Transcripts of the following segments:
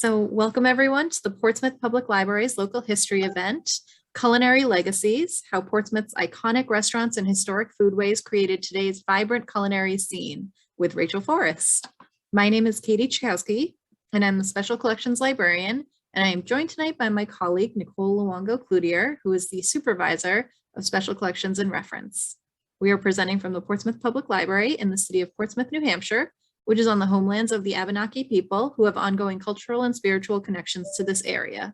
So welcome everyone to the Portsmouth Public Library's local history event, Culinary Legacies, how Portsmouth's iconic restaurants and historic foodways created today's vibrant culinary scene with Rachel Forrest. My name is Katie Chakowski, and I'm the Special Collections Librarian, and I am joined tonight by my colleague, Nicole Luongo-Cloutier, who is the Supervisor of Special Collections and Reference. We are presenting from the Portsmouth Public Library in the city of Portsmouth, New Hampshire, which is on the homelands of the Abenaki people who have ongoing cultural and spiritual connections to this area.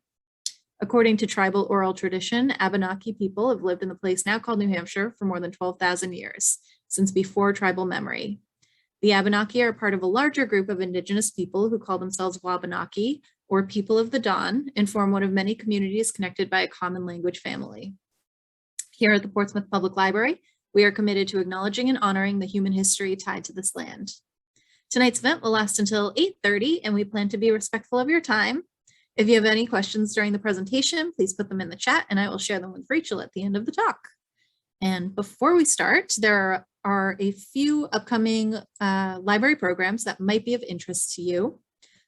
According to tribal oral tradition, Abenaki people have lived in the place now called New Hampshire for more than 12,000 years, since before tribal memory. The Abenaki are part of a larger group of indigenous people who call themselves Wabanaki, or People of the Dawn, and form one of many communities connected by a common language family. Here at the Portsmouth Public Library, we are committed to acknowledging and honoring the human history tied to this land. Tonight's event will last until 8:30, and we plan to be respectful of your time. If you have any questions during the presentation, please put them in the chat and I will share them with Rachel at the end of the talk. And before we start, there are a few upcoming library programs that might be of interest to you.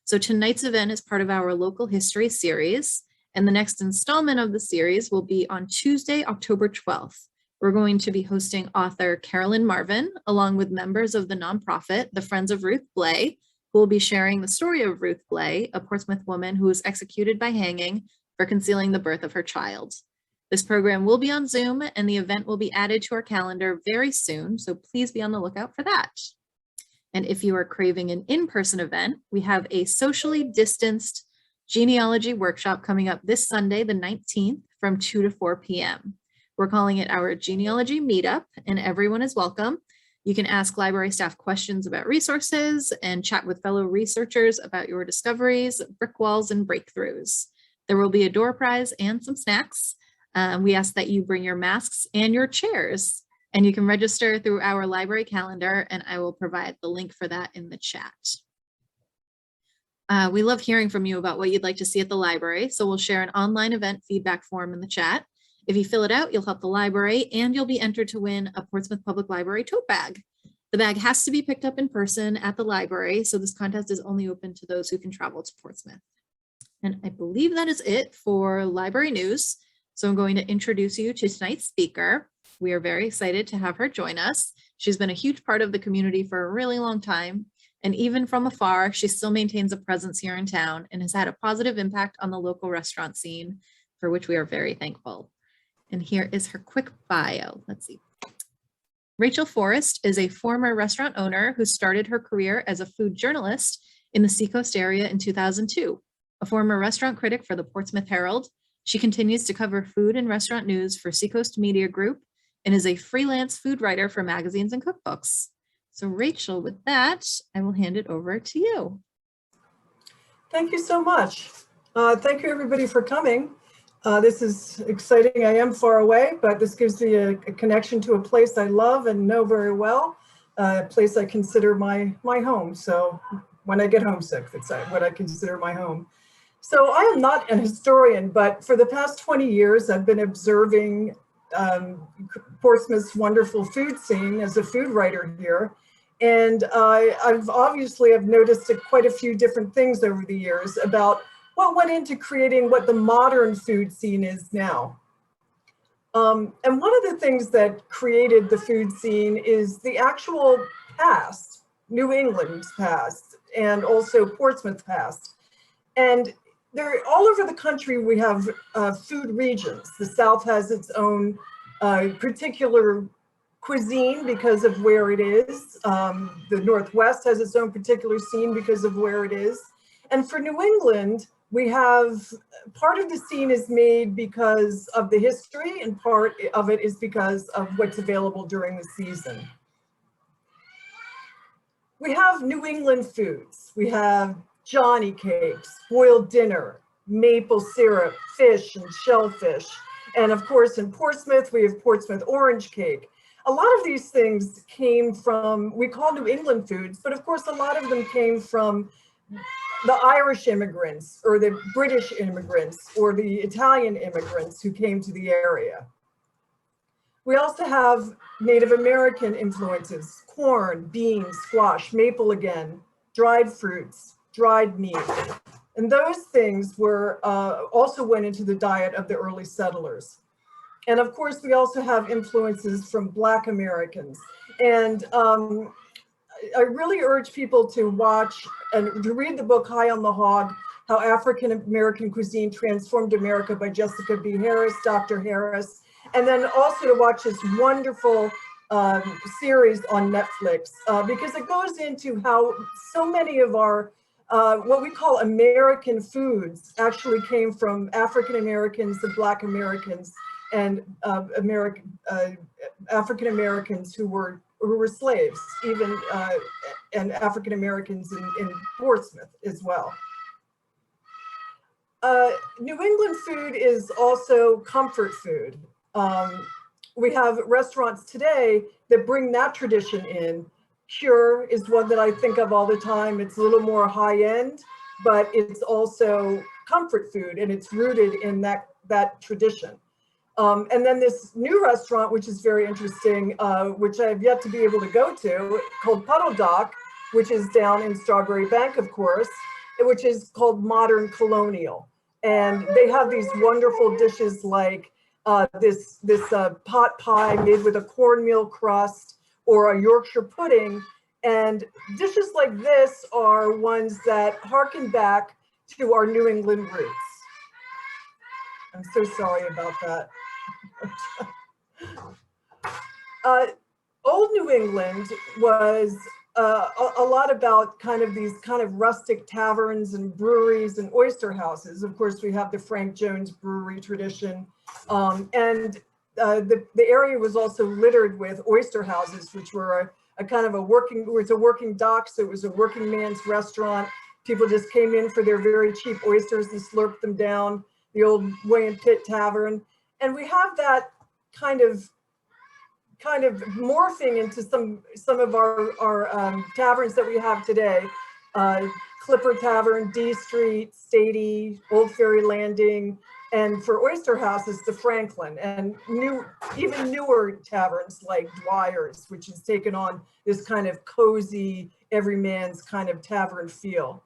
So tonight's event is part of our local history series, and the next installment of the series will be on Tuesday, October 12th. We're going to be hosting author Carolyn Marvin, along with members of the nonprofit, the Friends of Ruth Blay, who will be sharing the story of Ruth Blay, a Portsmouth woman who was executed by hanging for concealing the birth of her child. This program will be on Zoom, and the event will be added to our calendar very soon, so please be on the lookout for that. And if you are craving an in-person event, we have a socially distanced genealogy workshop coming up this Sunday, the 19th, from 2 to 4 p.m. We're calling it our genealogy meetup, and everyone is welcome. You can ask library staff questions about resources and chat with fellow researchers about your discoveries, brick walls, and breakthroughs. There will be a door prize and some snacks. We ask that you bring your masks and your chairs, and you can register through our library calendar, and I will provide the link for that in the chat. We love hearing from you about what you'd like to see at the library, so we'll share an online event feedback form in the chat. If you fill it out, you'll help the library and you'll be entered to win a Portsmouth Public Library tote bag. The bag has to be picked up in person at the library, so this contest is only open to those who can travel to Portsmouth. And I believe that is it for library news. So I'm going to introduce you to tonight's speaker. We are very excited to have her join us. She's been a huge part of the community for a really long time. And even from afar, she still maintains a presence here in town and has had a positive impact on the local restaurant scene, for which we are very thankful. And here is her quick bio. Let's see. Rachel Forrest is a former restaurant owner who started her career as a food journalist in the Seacoast area in 2002. A former restaurant critic for the Portsmouth Herald, she continues to cover food and restaurant news for Seacoast Media Group and is a freelance food writer for magazines and cookbooks. So Rachel, with that, I will hand it over to you. Thank you so much. Thank you everybody for coming. This is exciting. I am far away, but this gives me a connection to a place I love and know very well, a place I consider my home. So when I get homesick, it's what I consider my home. So I am not an historian, but for the past 20 years, I've been observing Portsmouth's wonderful food scene as a food writer here. And I've noticed quite a few different things over the years about what went into creating what the modern food scene is now. And one of the things that created the food scene is the actual past, New England's past, and also Portsmouth's past. And they're all over the country, we have food regions. The South has its own particular cuisine because of where it is. The Northwest has its own particular scene because of where it is. And for New England, we have part of the scene is made because of the history, and part of it is because of what's available during the season. We have New England foods. We have Johnny cakes, boiled dinner, maple syrup, fish and shellfish. And of course, in Portsmouth, we have Portsmouth orange cake. A lot of these things came from, we call New England foods, but of course, a lot of them came from the Irish immigrants or the British immigrants or the Italian immigrants who came to the area. We also have Native American influences, corn, beans, squash, maple again, dried fruits, dried meat. And those things were also went into the diet of the early settlers. And of course, we also have influences from Black Americans. And I really urge people to watch and to read the book High on the Hog, How African American Cuisine Transformed America by Jessica B. Harris, Dr. Harris, and then also to watch this wonderful series on Netflix, because it goes into how so many of our what we call American foods actually came from African Americans and Black Americans and African Americans who were slaves, even and African Americans in Portsmouth as well. New England food is also comfort food. We have restaurants today that bring that tradition in. Cure is one that I think of all the time. It's a little more high end, but it's also comfort food, and it's rooted in that tradition. And then this new restaurant, which is very interesting, which I have yet to be able to go to, called Puddle Dock, which is down in Strawberry Bank, of course, which is called Modern Colonial. And they have these wonderful dishes like this pot pie made with a cornmeal crust or a Yorkshire pudding. And dishes like this are ones that harken back to our New England roots. I'm so sorry about that. Old New England was a lot about kind of these kind of rustic taverns and breweries and oyster houses. Of course, we have the Frank Jones brewery tradition. And the area was also littered with oyster houses, which were a kind of a working dock. So it was a working man's restaurant. People just came in for their very cheap oysters and slurped them down, the old William Pitt Tavern. And we have that kind of morphing into some of our taverns that we have today. Clipper Tavern, D Street, Stady, Old Ferry Landing, and for oyster houses, the Franklin, and even newer taverns like Dwyer's, which has taken on this kind of cozy, everyman's kind of tavern feel.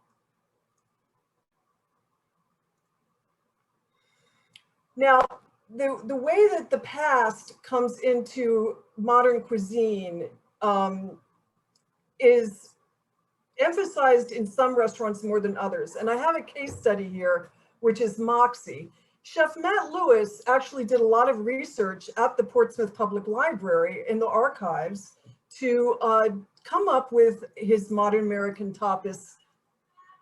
Now, the way that the past comes into modern cuisine is emphasized in some restaurants more than others. And I have a case study here, which is Moxie. Chef Matt Lewis actually did a lot of research at the Portsmouth Public Library in the archives to come up with his modern American tapas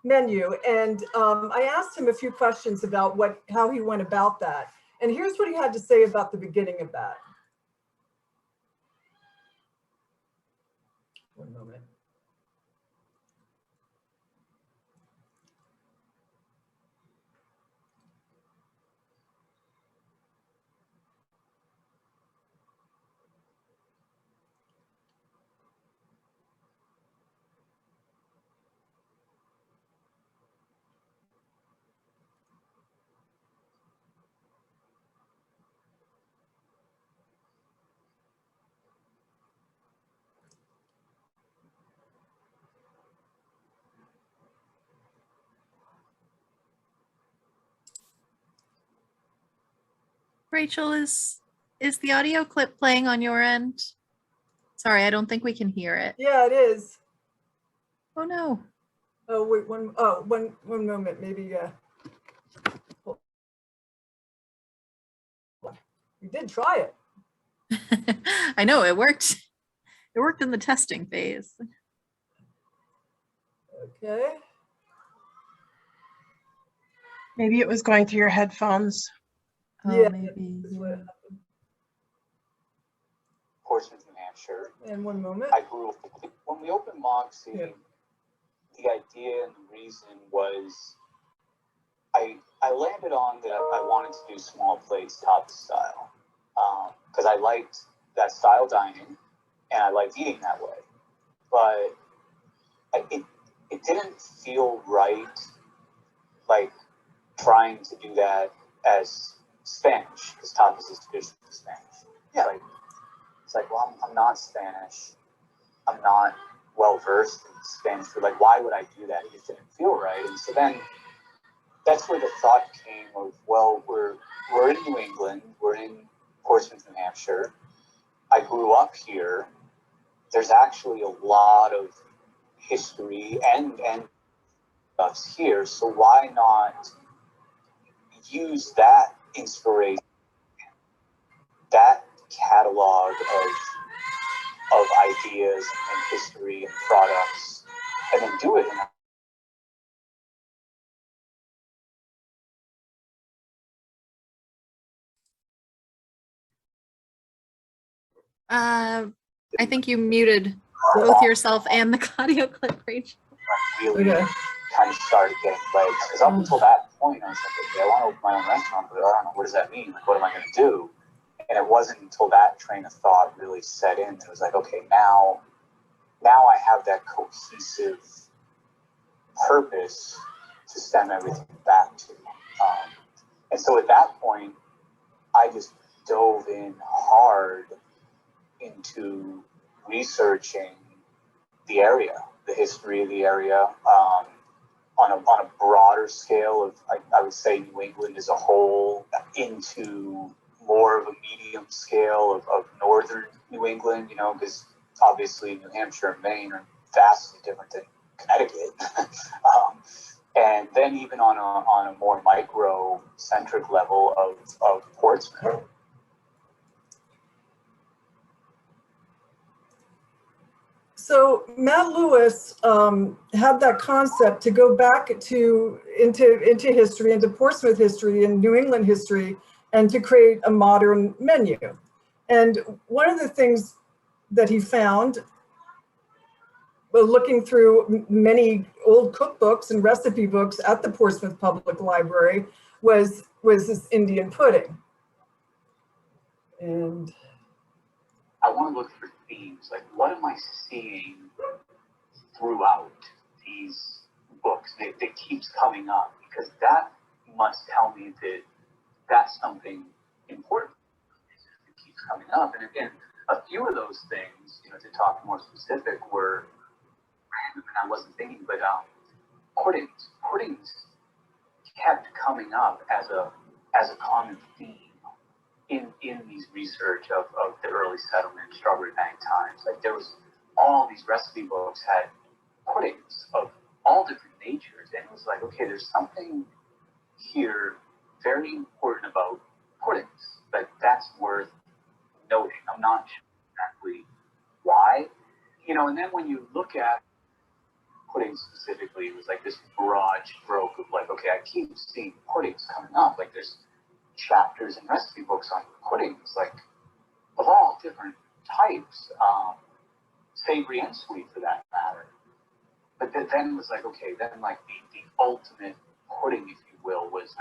menu. And I asked him a few questions about how he went about that. And here's what he had to say about the beginning of that. One moment. Rachel, is the audio clip playing on your end? Sorry, I don't think we can hear it. Yeah, it is. Oh no. Oh wait, one moment, maybe. You did try it. I know it worked. It worked in the testing phase. Okay. Maybe it was going through your headphones. Oh, Yeah, maybe. that's what happened. Portsmouth, New Hampshire. And one moment. I grew up when we opened Moxie. Yeah. The idea and the reason was I landed on that I wanted to do small plates, tapas style, because I liked that style dining and I liked eating that way. But it didn't feel right, like trying to do that as Spanish, because tapas is traditionally Spanish. Yeah. It's like, well, I'm not Spanish. I'm not well versed in Spanish food. Like, why would I do that? It just didn't feel right. And so then that's where the thought came of, well, we're in New England, we're in Portsmouth, New Hampshire. I grew up here. There's actually a lot of history and stuffs here, so why not use that inspiration, that catalog of ideas and history and products, and then do it in I think you muted both yourself and the audio clip, Rachel. really kind of started getting legs. Because up until that point, I was like, okay, I want to open my own restaurant, but I don't know, what does that mean? Like, what am I going to do? And it wasn't until that train of thought really set in that it was like, okay, now I have that cohesive purpose to stem everything back to. And so at that point, I just dove in hard into researching the area, the history of the area, on a broader scale of, I would say, New England as a whole, into more of a medium scale of northern New England, you know, because obviously New Hampshire and Maine are vastly different than Connecticut. And then even on a more micro-centric level of Portsmouth. So Matt Lewis had that concept to go back into history, into Portsmouth history and New England history, and to create a modern menu. And one of the things that he found, looking through many old cookbooks and recipe books at the Portsmouth Public Library, was this Indian pudding. And I want to look for themes, like what am I seeing throughout these books that keeps coming up, because that must tell me that that's something important that keeps coming up. And again, a few of those things, you know, to talk more specific, were random and I wasn't thinking, but puddings kept coming up as a common theme in these research of the early settlement, Strawberry Bank times. Like, there was all these recipe books had puddings of all different natures, and it was like, okay, there's something here very important about puddings, but that's worth noting. I'm not sure exactly why, you know. And then when you look at puddings specifically, it was like this broad stroke of like, okay, I keep seeing puddings coming up. Like, there's chapters and recipe books on puddings, like of all different types, savory and sweet for that matter. But then it was like, okay, then like the ultimate pudding, if you will, was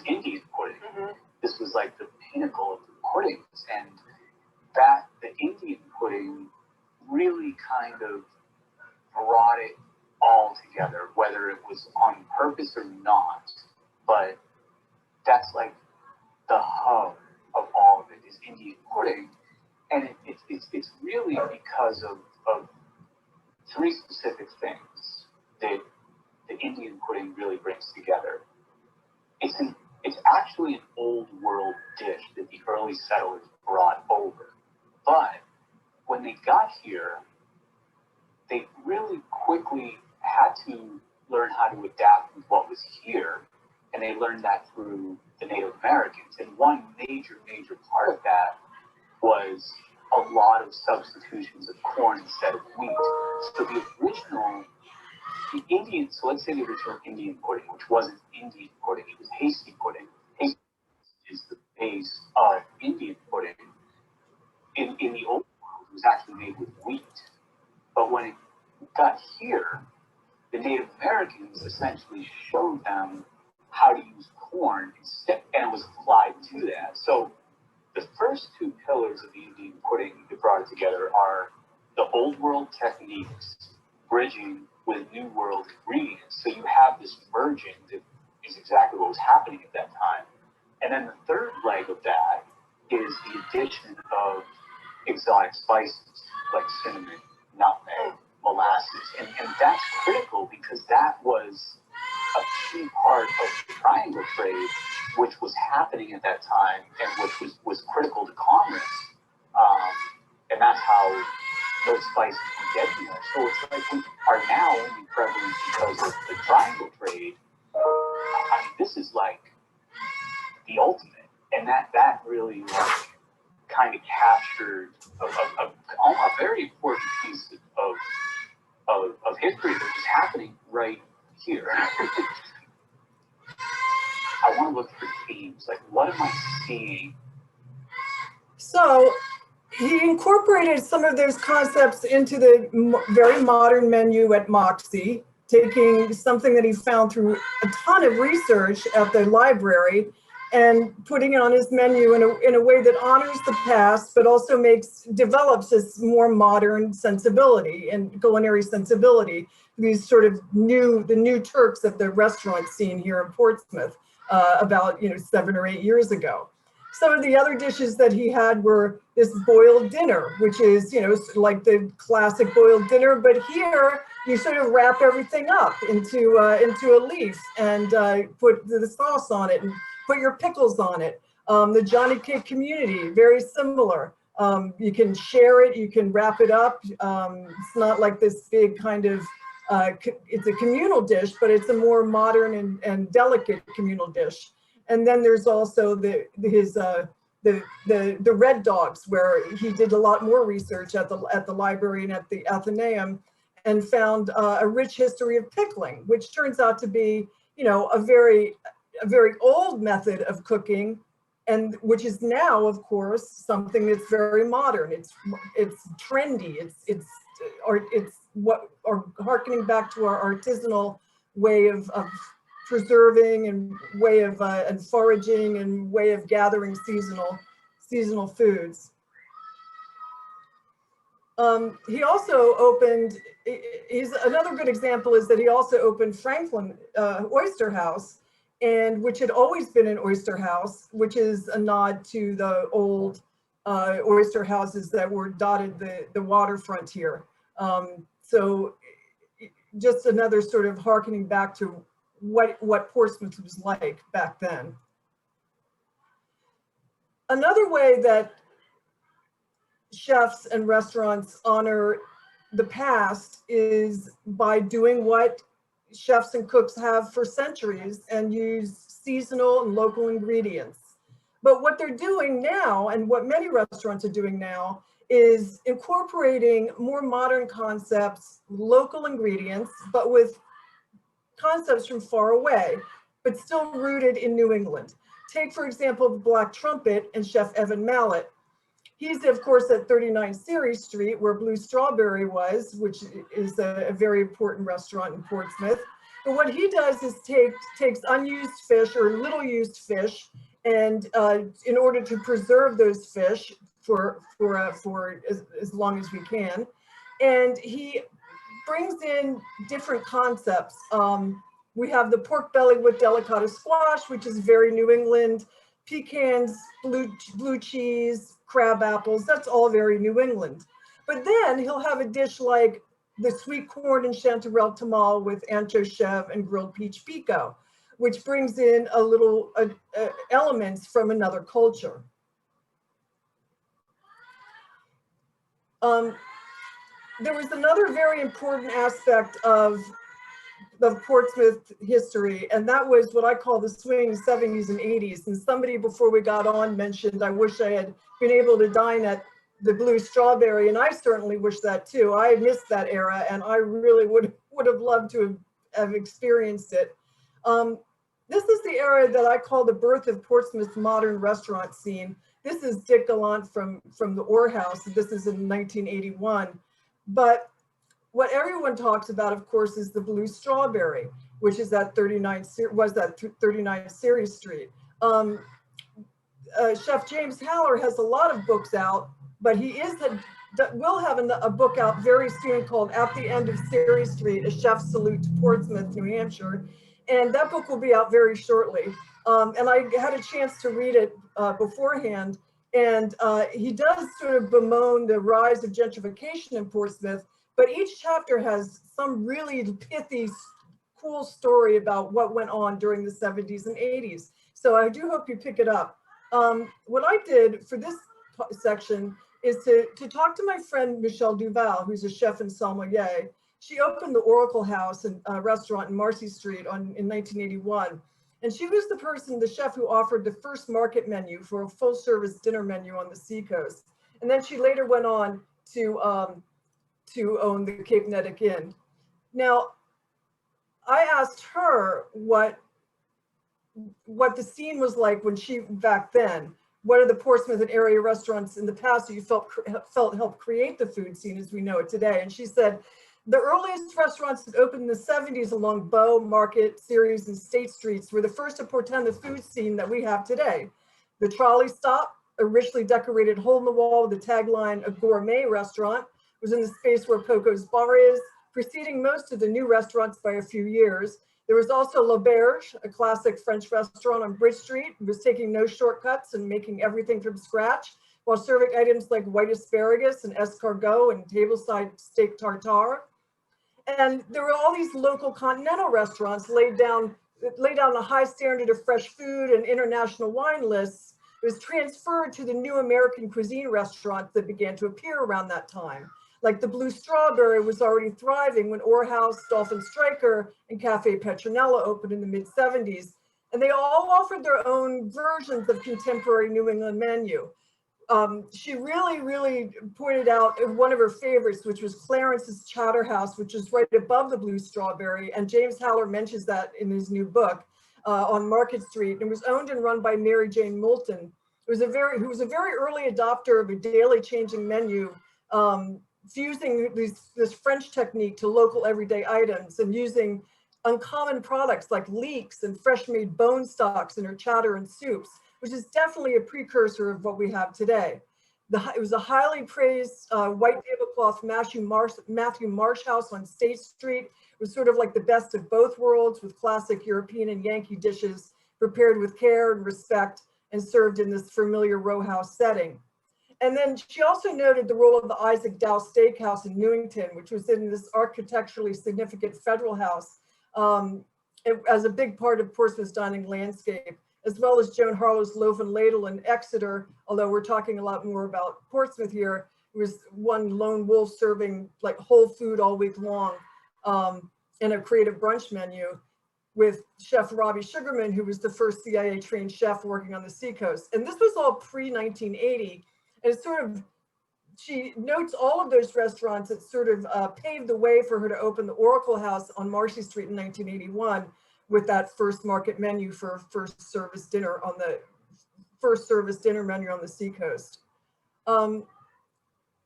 Indian pudding. Mm-hmm. This was like the pinnacle of the puddings, and that the Indian pudding really kind of brought it all together, whether it was on purpose or not. But that's like the hub of all of it is Indian pudding, and it's really because of three specific things that the Indian pudding really brings together. It's actually an old world dish that the early settlers brought over, but when they got here, they really quickly had to learn how to adapt with what was here, and they learned that through the Native Americans. And one major part of that was a lot of substitutions of corn instead of wheat. So the Indian, so let's say the original Indian pudding, which wasn't Indian pudding, it was hasty pudding. Hasty is the base of Indian pudding. In the old world, it was actually made with wheat. But when it got here, the Native Americans essentially showed them how to use corn instead, and it was applied to that. So the first two pillars of the Indian pudding that brought it together are the old world techniques bridging with new world ingredients. So you have this merging that is exactly what was happening at that time. And then the third leg of that is the addition of exotic spices like cinnamon, nutmeg, molasses. And that's critical because that was a key part of the triangle trade, which was happening at that time and which was critical to commerce. And that's how those spices can get here. So it's like we are now only prevalent because of the triangle trade. I mean, this is like the ultimate. And that really like kind of captured a very important piece of history that was happening right here. I want to look for themes. Like, what am I seeing? So he incorporated some of those concepts into the very modern menu at Moxie, taking something that he found through a ton of research at the library and putting it on his menu in a way that honors the past, but also develops this more modern sensibility and culinary sensibility. These sort of the new Turks of the restaurant scene here in Portsmouth about 7 or 8 years ago. Some of the other dishes that he had were this boiled dinner, which is like the classic boiled dinner, but here you sort of wrap everything up into a leaf and put the sauce on it and put your pickles on it. The Johnny Cake community, very similar. You can share it, you can wrap it up. It's not like this big kind of, it's a communal dish, but it's a more modern and delicate communal dish. And then there's also the Red Dogs, where he did a lot more research at the library and at the Athenaeum, and found a rich history of pickling, which turns out to be a very old method of cooking, and which is now, of course, something that's very modern. It's trendy. It's harkening back to our artisanal way of preserving and way of and foraging and way of gathering seasonal foods. He also opened. Another good example is that he also opened Franklin Oyster House, and which had always been an oyster house, which is a nod to the old oyster houses that were dotted the waterfront here. So just another sort of harkening back to what Portsmouth was like back then. Another way that chefs and restaurants honor the past is by doing what chefs and cooks have for centuries and use seasonal and local ingredients. But what they're doing now, and what many restaurants are doing now, is incorporating more modern concepts, local ingredients, but with concepts from far away, but still rooted in New England. Take, for example, Black Trumpet and Chef Evan Mallett. He's, of course, at 39 Surrey Street, where Blue Strawbery was, which is a very important restaurant in Portsmouth. But what he does is takes unused fish or little used fish, and in order to preserve those fish for as long as we can, and he brings in different concepts. We have the pork belly with delicata squash, which is very New England, pecans, blue cheese, crab apples, that's all very New England. But then he'll have a dish like the sweet corn and chanterelle tamal with ancho chev and grilled peach pico, which brings in a little elements from another culture. There was another very important aspect of Portsmouth history, and that was what I call the swinging 70s and 80s. And somebody before we got on mentioned, I wish I had been able to dine at the Blue Strawbery, and I certainly wish that too. I missed that era, and I really would have loved to have experienced it. This is the era that I call the birth of Portsmouth's modern restaurant scene. This is Dick Gallant from the Orr House. This is in 1981. But what everyone talks about, of course, is the Blue Strawbery, which is at 39 Surrey Street. Chef James Haller has a lot of books out, but he will have a book out very soon called At the End of Surrey Street, A Chef's Salute to Portsmouth, New Hampshire. And that book will be out very shortly. And I had a chance to read it beforehand. And he does sort of bemoan the rise of gentrification in Portsmouth, but each chapter has some really pithy cool story about what went on during the 70s and 80s. So I do hope you pick it up. What I did for this section is to talk to my friend Michelle DuVall, who's a chef and sommelier. She opened the Oracle House and restaurant in Marcy Street in 1981. And she was the chef who offered the first market menu for a full service dinner menu on the Seacoast. And then she later went on to own the Cape Nettic Inn. Now, I asked her what the scene was like when back then. What are the Portsmouth and area restaurants in the past that you felt helped create the food scene as we know it today? And she said, the earliest restaurants that opened in the 70s along Bow, Market, Ceres, and State Streets were the first to portend the food scene that we have today. The trolley stop, a richly decorated hole in the wall with the tagline, a gourmet restaurant, was in the space where Poco's Bar is, preceding most of the new restaurants by a few years. There was also L'Auberge, a classic French restaurant on Bridge Street. It was taking no shortcuts and making everything from scratch, while serving items like white asparagus and escargot and tableside steak tartare. And there were all these local continental restaurants laid down a high standard of fresh food and international wine lists. It was transferred to the new American cuisine restaurants that began to appear around that time. Like the Blue Strawbery was already thriving when Orr House, Dolphin Striker, and Cafe Petronella opened in the mid-70s. And they all offered their own versions of contemporary New England menu. She really pointed out one of her favorites, which was Clarence's Chowder House, which is right above the Blue Strawbery. And James Haller mentions that in his new book on Market Street. It was owned and run by Mary Jane Moulton, who was a very early adopter of a daily changing menu, fusing this French technique to local everyday items and using uncommon products like leeks and fresh made bone stocks in her chowder and soups, which is definitely a precursor of what we have today. It was a highly praised white tablecloth Matthew Marsh house on State Street. It was sort of like the best of both worlds with classic European and Yankee dishes prepared with care and respect and served in this familiar row house setting. And then she also noted the role of the Isaac Dow Steakhouse in Newington, which was in this architecturally significant federal house as a big part of Portsmouth's dining landscape, as well as Joan Harlow's Loaf and Ladle in Exeter, although we're talking a lot more about Portsmouth here. It was one lone wolf serving like whole food all week long in a creative brunch menu with Chef Robbie Sugarman, who was the first CIA trained chef working on the Seacoast. And this was all pre-1980. And it's sort of, she notes all of those restaurants that sort of paved the way for her to open the Oracle House on Marcy Street in 1981 with that first market menu for first service dinner menu on the Seacoast. And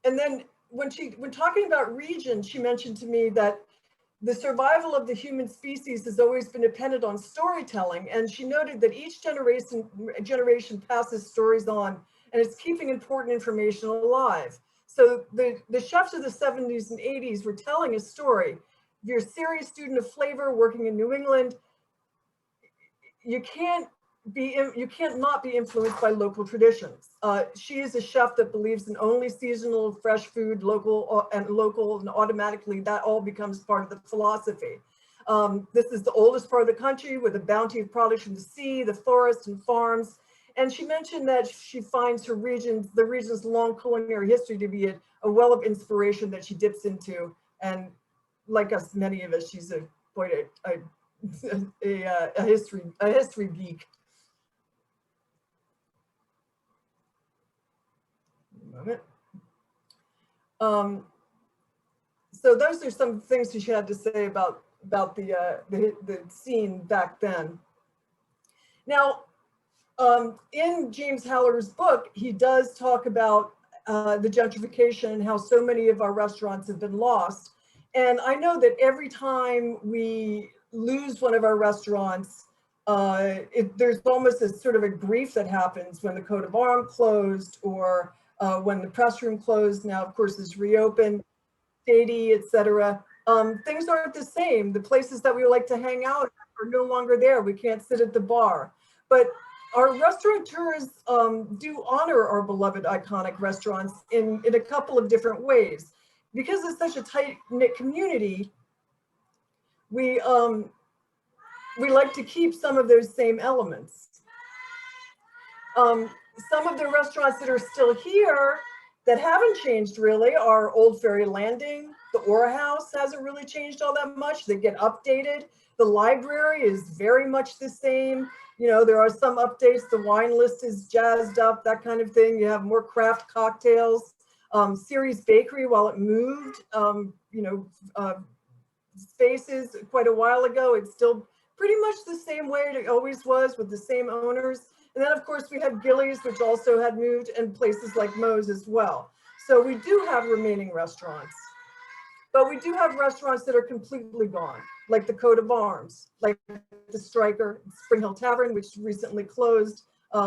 then when talking about region, she mentioned to me that the survival of the human species has always been dependent on storytelling. And she noted that each generation passes stories on, and it's keeping important information alive. So the chefs of the 70s and 80s were telling a story. If you're a serious student of flavor working in New England, you can't not be influenced by local traditions. She is a chef that believes in only seasonal, fresh food, local, and automatically that all becomes part of the philosophy. This is the oldest part of the country with a bounty of products from the sea, the forests and farms. And she mentioned that she finds the region's long culinary history to be a well of inspiration that she dips into. And like us, many of us, she's quite a history geek. Moment. So those are some things she had to say about the scene back then. Now, in James Haller's book, he does talk about the gentrification and how so many of our restaurants have been lost. And I know that every time we lose one of our restaurants, there's almost a sort of a grief that happens when the coat of arms closed or when the press room closed. Now, of course, is reopened, Sadie, etc. Things aren't the same. The places that we like to hang out are no longer there. We can't sit at the bar. But our restaurateurs do honor our beloved iconic restaurants in a couple of different ways. Because it's such a tight-knit community, we we like to keep some of those same elements. Some of the restaurants that are still here that haven't changed really are Old Ferry Landing. The Aura House hasn't really changed all that much. They get updated. The library is very much the same. You know, there are some updates. The wine list is jazzed up, that kind of thing. You have more craft cocktails. Series Bakery, while it moved, spaces quite a while ago, it's still pretty much the same way it always was, with the same owners. And then of course we have Gillies, which also had moved, and places like Moe's as well. So we do have remaining restaurants, but we do have restaurants that are completely gone, like the Coat of Arms, like the Striker, Spring Hill Tavern, which recently closed.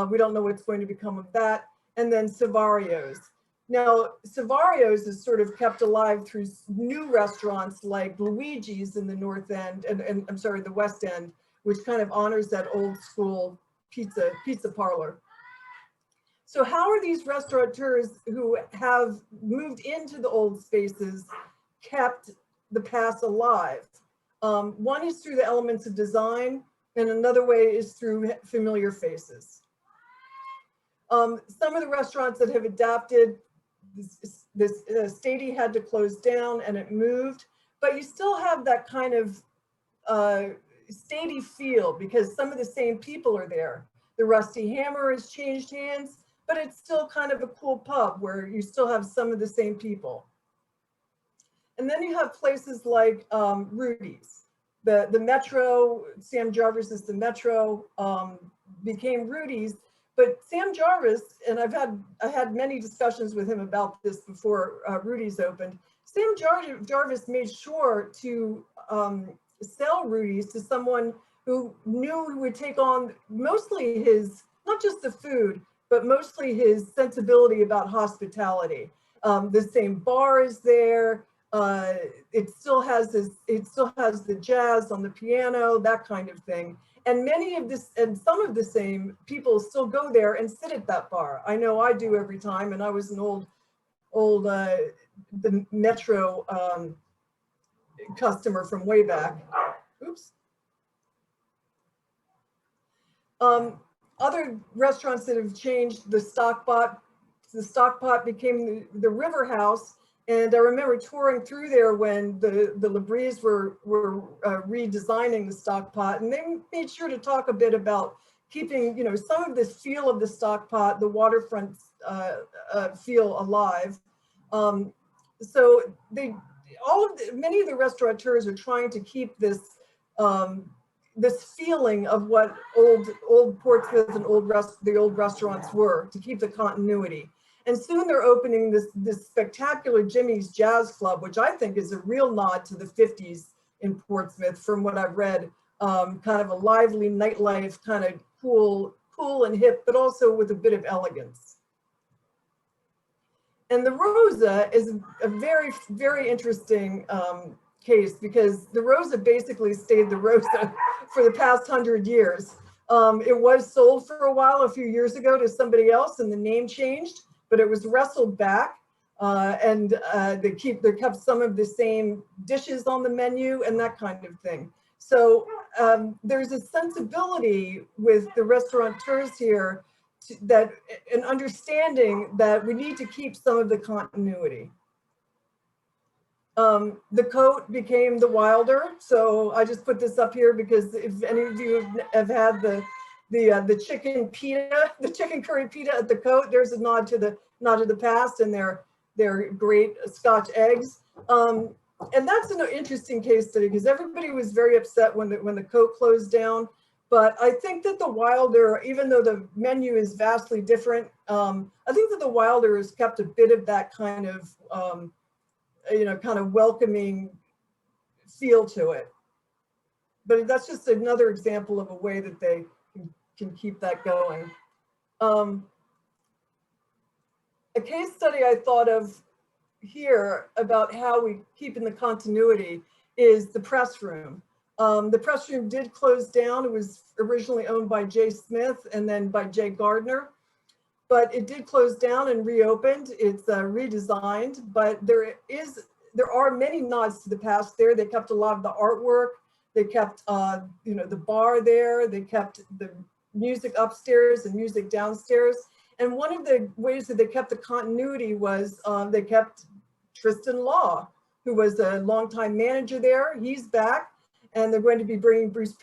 We don't know what's going to become of that. And then Savario's. Now, Savario's is sort of kept alive through new restaurants like Luigi's in the North End, and I'm sorry, the West End, which kind of honors that old school pizza parlor. So how are these restaurateurs who have moved into the old spaces kept the past alive? One is through the elements of design, and another way is through familiar faces. Some of the restaurants that have adapted, this Stady had to close down and it moved, but you still have that kind of Stady feel because some of the same people are there. The Rusty Hammer has changed hands, but it's still kind of a cool pub where you still have some of the same people. And then you have places like Rudys. The Metro, Sam Jarvis is the Metro, became Rudys. But Sam Jarvis, and I had many discussions with him about this before Rudys opened. Sam Jarvis made sure to sell Rudys to someone who knew he would take on mostly his, not just the food, but mostly his sensibility about hospitality. The same bar is there. It still has the jazz on the piano, that kind of thing. And some of the same people still go there and sit at that bar. I know I do every time, and I was an old the Metro customer from way back. Oops. Other restaurants that have changed, the Stockpot became the River House. And I remember touring through there when the Labries were redesigning the Stockpot, and they made sure to talk a bit about keeping, some of this feel of the Stockpot, the waterfront feel alive. So many of the restaurateurs are trying to keep this this feeling of what old Portsmouth and the old restaurants were, to keep the continuity. And soon they're opening this spectacular Jimmy's Jazz Club, which I think is a real nod to the 50s in Portsmouth from what I've read. Kind of a lively nightlife, kind of cool and hip, but also with a bit of elegance. And the Rosa is a very, very interesting case because the Rosa basically stayed the Rosa for the past 100 years. It was sold for a while a few years ago to somebody else and the name changed, but it was wrestled back and they kept some of the same dishes on the menu and that kind of thing. So there's a sensibility with the restaurateurs here that an understanding that we need to keep some of the continuity. The Coat became the Wilder. So I just put this up here because if any of you have had the chicken pita, the chicken curry pita at the Coat, there's a nod to the past and their great Scotch eggs. And that's an interesting case study because everybody was very upset when the Coat closed down. But I think that the Wilder, even though the menu is vastly different, I think that the Wilder has kept a bit of that kind of kind of welcoming feel to it. But that's just another example of a way that they can keep that going. A case study I thought of here about how we keep in the continuity is the press room. The press room did close down. It was originally owned by Jay Smith and then by Jay Gardner, but it did close down and reopened. It's redesigned, but there are many nods to the past there. They kept a lot of the artwork. They kept, the bar there. They kept the music upstairs and music downstairs. And one of the ways that they kept the continuity was they kept Tristan Law, who was a longtime manager there. He's back, and they're going to be bringing Bruce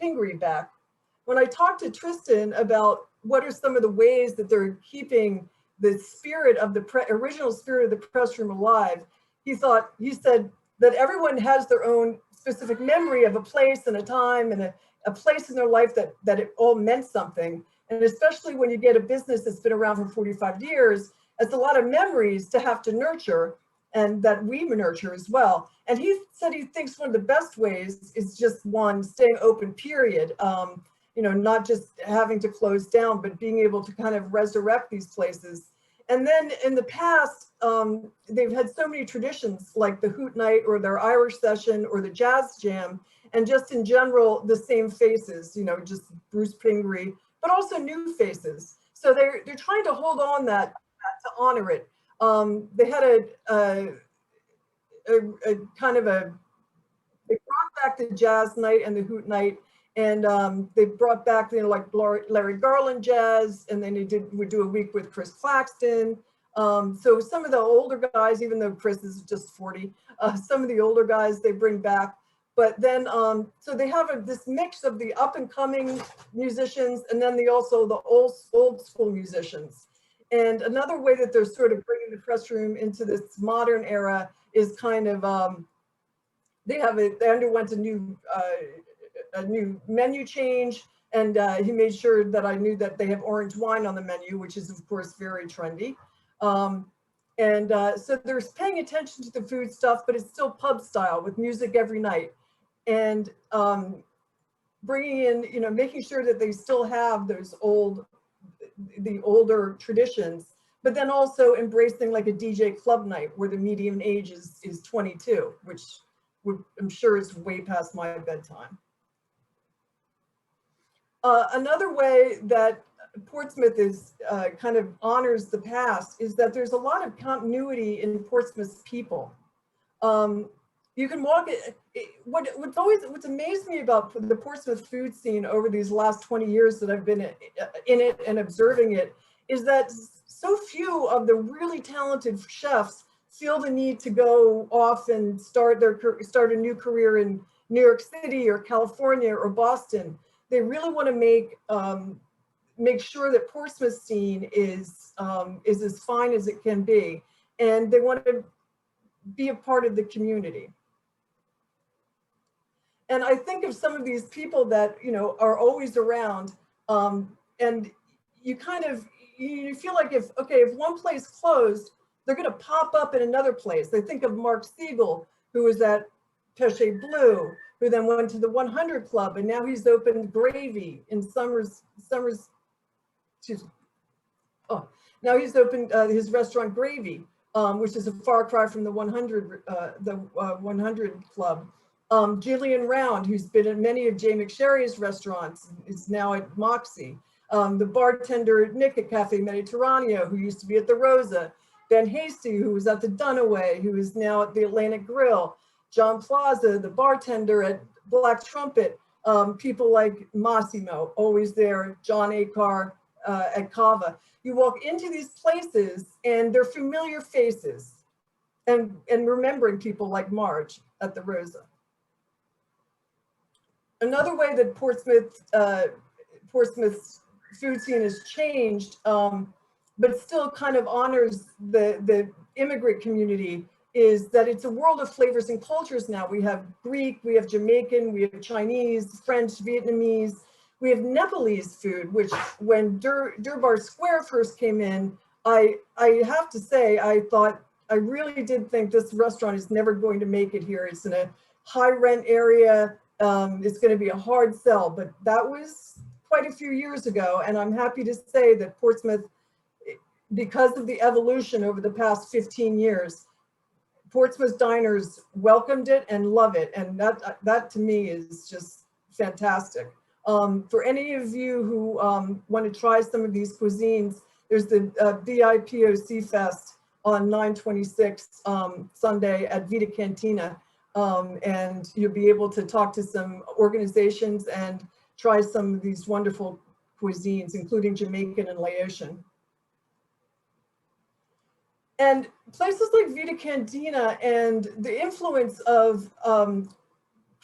Pingree back. When I talked to Tristan about what are some of the ways that they're keeping the spirit of the original spirit of the press room alive, he said that everyone has their own specific memory of a place and a time and a place in their life that it all meant something. And especially when you get a business that's been around for 45 years, it's a lot of memories to have to nurture, and that we nurture as well. And he said he thinks one of the best ways is just one, staying open, period. Not just having to close down, but being able to kind of resurrect these places. And then in the past, they've had so many traditions like the Hoot Night or their Irish session or the Jazz Jam, and just in general, the same faces, just Bruce Pingree, but also new faces. So they're trying to hold on that to honor it. They had they brought back the Jazz Night and the Hoot Night, and they brought back, like Larry Garland Jazz, and then would do a week with Chris Claxton. So some of the older guys, even though Chris is just 40, some of the older guys they bring back. But then, so they have this mix of the up and coming musicians, and then also the old school musicians. And another way that they're sort of bringing the press room into this modern era is kind of, they underwent a new menu change, and he made sure that I knew that they have orange wine on the menu, which is of course very trendy. So they're paying attention to the food stuff, but it's still pub style with music every night, and bringing in, making sure that they still have those the older traditions, but then also embracing like a DJ club night where the median age is 22, which I'm sure is way past my bedtime. Another way that Portsmouth is kind of honors the past is that there's a lot of continuity in Portsmouth's people. You can walk it. What's amazed me about the Portsmouth food scene over these last 20 years that I've been in it and observing it is that so few of the really talented chefs feel the need to go off and start a new career in New York City or California or Boston. They really want to make sure that Portsmouth scene is as fine as it can be, and they want to be a part of the community. And I think of some of these people that are always around, and you kind of you feel like if one place closed, they're going to pop up in another place. I think of Mark Siegel, who was at Peche Blue, who then went to the 100 Club, and now he's opened Gravy in now he's opened his restaurant Gravy, which is a far cry from the 100 Club. Jillian Round, who's been at many of Jay McSherry's restaurants, is now at Moxie. The bartender Nick at Cafe Mediterraneo, who used to be at the Rosa. Ben Hasty, who was at the Dunaway, who is now at the Atlantic Grill. John Plaza, the bartender at Black Trumpet. People like Massimo, always there. John Akar at Cava. You walk into these places and they're familiar faces, and remembering people like Marge at the Rosa. Another way that Portsmouth's food scene has changed, but still kind of honors the immigrant community, is that it's a world of flavors and cultures now. We have Greek, we have Jamaican, we have Chinese, French, Vietnamese. We have Nepalese food, which when Durbar Square first came in, I have to say, I really did think this restaurant is never going to make it here. It's in a high rent area. It's going to be a hard sell, but that was quite a few years ago. And I'm happy to say that Portsmouth, because of the evolution over the past 15 years, Portsmouth diners welcomed it and love it. And that to me is just fantastic. For any of you who want to try some of these cuisines, there's the BIPOC Fest on 9/26 Sunday at Vita Cantina. And you'll be able to talk to some organizations and try some of these wonderful cuisines, including Jamaican and Laotian. And places like Vita Cantina and the influence of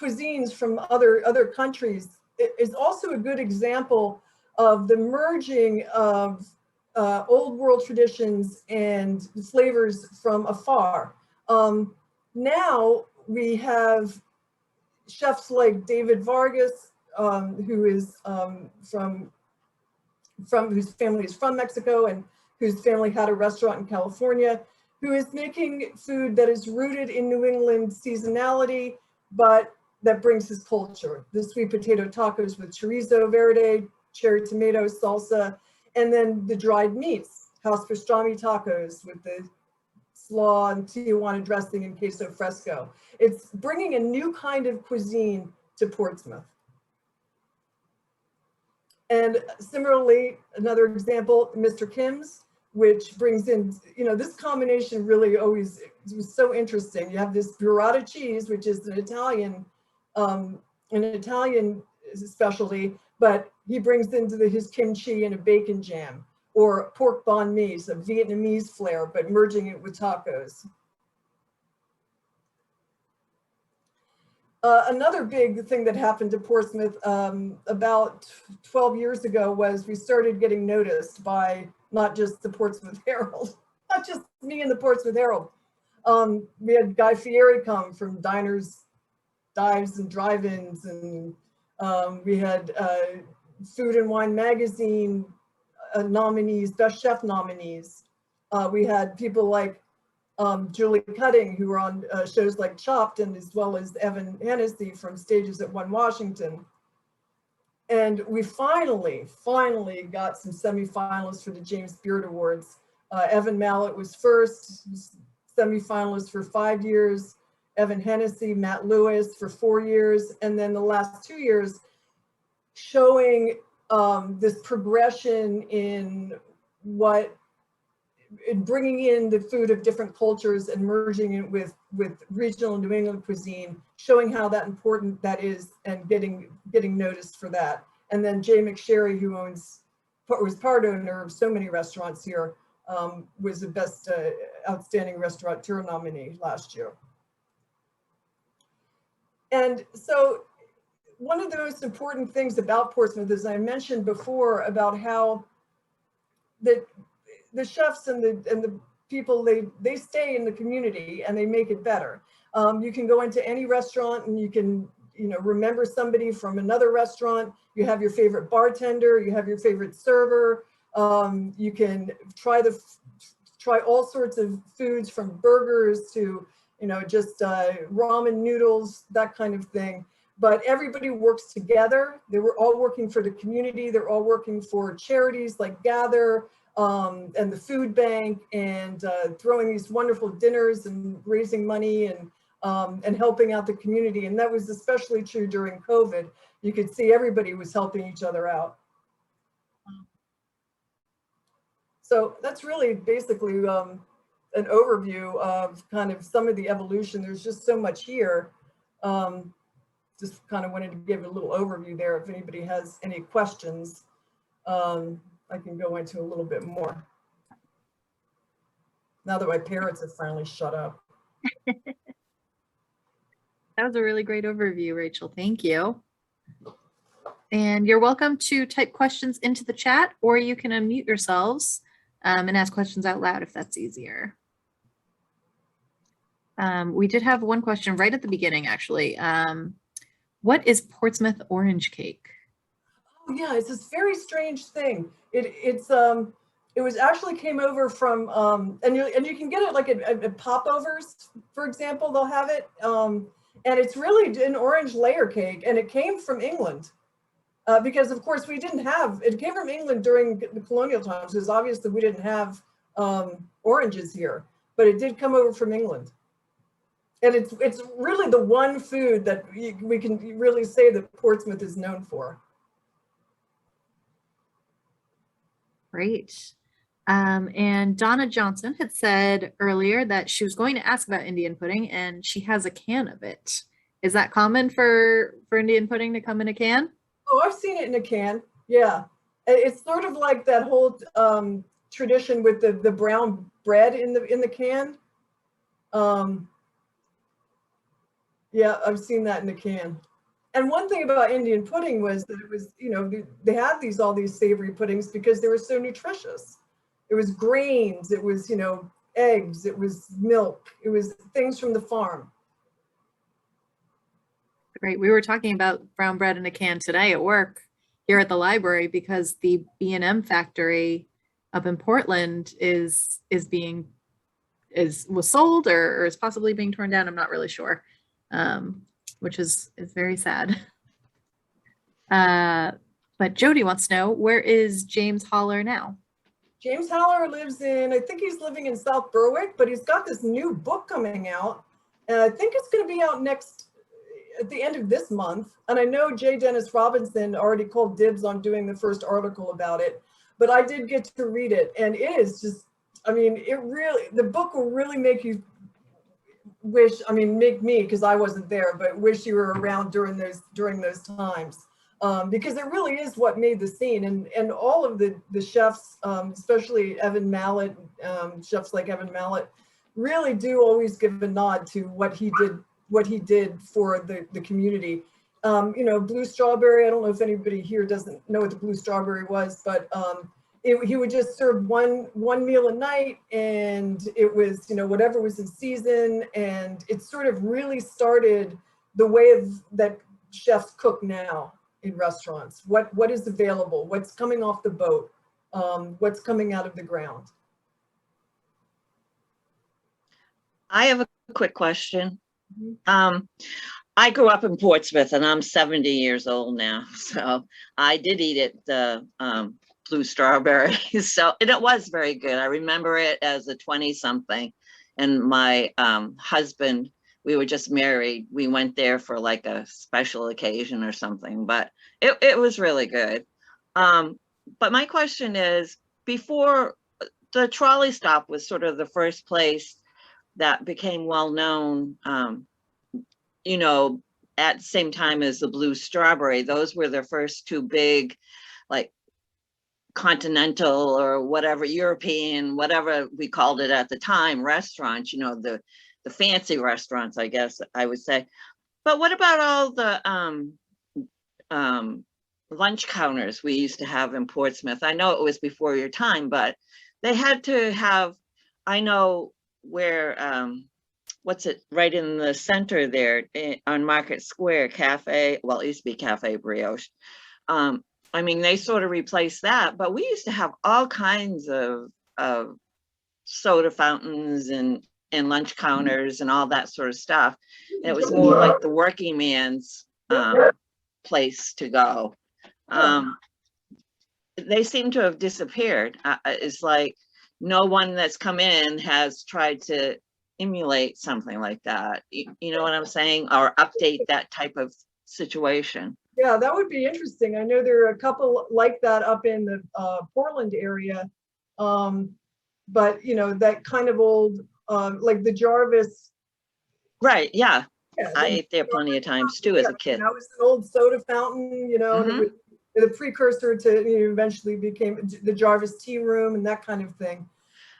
cuisines from other countries is also a good example of the merging of old world traditions and flavors from afar. Now we have chefs like David Vargas, who is whose family is from Mexico and whose family had a restaurant in California, who is making food that is rooted in New England seasonality, but that brings his culture. The sweet potato tacos with chorizo verde, cherry tomato salsa, and then the dried meats, house pastrami tacos with the slaw and Tijuana dressing and queso fresco. It's bringing a new kind of cuisine to Portsmouth. And similarly, another example, Mr. Kim's, which brings in, you know, this combination really always was so interesting. You have this burrata cheese, which is an Italian specialty, but he brings into his kimchi and a bacon jam, or pork banh mi, a Vietnamese flair, but merging it with tacos. Another big thing that happened to Portsmouth about 12 years ago was we started getting noticed by not just the Portsmouth Herald, not just me and the Portsmouth Herald. We had Guy Fieri come from Diners, Dives and Drive-Ins, and we had Food and Wine Magazine nominees, Best Chef nominees. We had people like Julie Cutting, who were on shows like Chopped, and as well as Evan Hennessy from Stages at One Washington. And we finally got some semifinalists for the James Beard Awards. Evan Mallett was first, semifinalist for 5 years. Evan Hennessy, Matt Lewis for 4 years. And then the last 2 years showing this progression in bringing in the food of different cultures and merging it with regional New England cuisine, showing how that important that is, and getting noticed for that. And then Jay McSherry, who was part owner of so many restaurants here, was the best outstanding restaurateur nominee last year. And so one of the most important things about Portsmouth, as I mentioned before, about how the chefs and the people, they stay in the community and they make it better. You can go into any restaurant and you can, you know, remember somebody from another restaurant. You have your favorite bartender, you have your favorite server. You can try all sorts of foods, from burgers to, you know, just ramen noodles, that kind of thing. But everybody works together. They were all working for the community. They're all working for charities like Gather, and the food bank, and throwing these wonderful dinners and raising money and helping out the community. And that was especially true during COVID. You could see everybody was helping each other out. So that's really basically an overview of kind of some of the evolution. There's just so much here. Just kind of wanted to give a little overview there. If anybody has any questions, I can go into a little bit more. Now that my parents have finally shut up. That was a really great overview, Rachel. Thank you. And you're welcome to type questions into the chat, or you can unmute yourselves and ask questions out loud if that's easier. We did have one question right at the beginning, actually. What is Portsmouth orange cake? Oh, yeah, it's this very strange thing. It was actually came over from and you can get it like at popovers, for example. They'll have it, and it's really an orange layer cake, and it came from England because, of course, we didn't have it. Came from England during the colonial times, because obviously we didn't have oranges here, but it did come over from England. And it's really the one food that we can really say that Portsmouth is known for. Great. And Donna Johnson had said earlier that she was going to ask about Indian pudding, and she has a can of it. Is that common for Indian pudding to come in a can? Oh, I've seen it in a can. Yeah. It's sort of like that whole tradition with the brown bread in the can. Yeah, I've seen that in a can. And one thing about Indian pudding was that it was, you know, they had all these savory puddings because they were so nutritious. It was grains, it was, you know, eggs, it was milk, it was things from the farm. Great. We were talking about brown bread in a can today at work here at the library because the B&M factory up in Portland was sold or is possibly being torn down. I'm not really sure, which is very sad. But Jody wants to know, where is James Holler now? James Haller lives I think he's living in South Berwick, but he's got this new book coming out. And I think it's going to be out at the end of this month. And I know J. Dennis Robinson already called dibs on doing the first article about it, but I did get to read it. And it is just, I mean, the book will really make you make me, because I wasn't there, but wish you were around during those times. Because it really is what made the scene, and all of the chefs, especially Evan Mallett, chefs like Evan Mallett, really do always give a nod to what he did for the community. You know, Blue Strawbery, I don't know if anybody here doesn't know what the Blue Strawbery was, but he would just serve one meal a night, and it was, you know, whatever was in season, and it sort of really started the way that chefs cook now in restaurants. What is available, what's coming off the boat, what's coming out of the ground. I have a quick question. I grew up in Portsmouth and I'm 70 years old now. So I did eat it, the Blue Strawberry. So, and it was very good. I remember it as a 20-something, and my husband, we were just married. We went there for like a special occasion or something, but it was really good. But my question is, before the trolley stop was sort of the first place that became well known, you know, at the same time as the Blue Strawberry. Those were the first two big, like, continental or whatever, European, whatever we called it at the time, restaurants, you know, the fancy restaurants, I guess I would say. But what about all the lunch counters we used to have in Portsmouth? I know it was before your time, but they had to have, I know where, what's it, right in the center there on Market Square, Cafe, well, it used to be Cafe Brioche. I mean, they sort of replaced that, but we used to have all kinds of soda fountains and lunch counters and all that sort of stuff. And it was more like the working man's place to go. They seem to have disappeared. It's like no one that's come in has tried to emulate something like that. You know what I'm saying? Or update that type of situation. Yeah, that would be interesting. I know there are a couple like that up in the Portland area. But, you know, that kind of old, like the Jarvis. Right, yeah. Yeah, I ate there plenty of times too as a kid. That was an old soda fountain, you know, and it was the precursor to, you know, eventually became the Jarvis Tea Room and that kind of thing.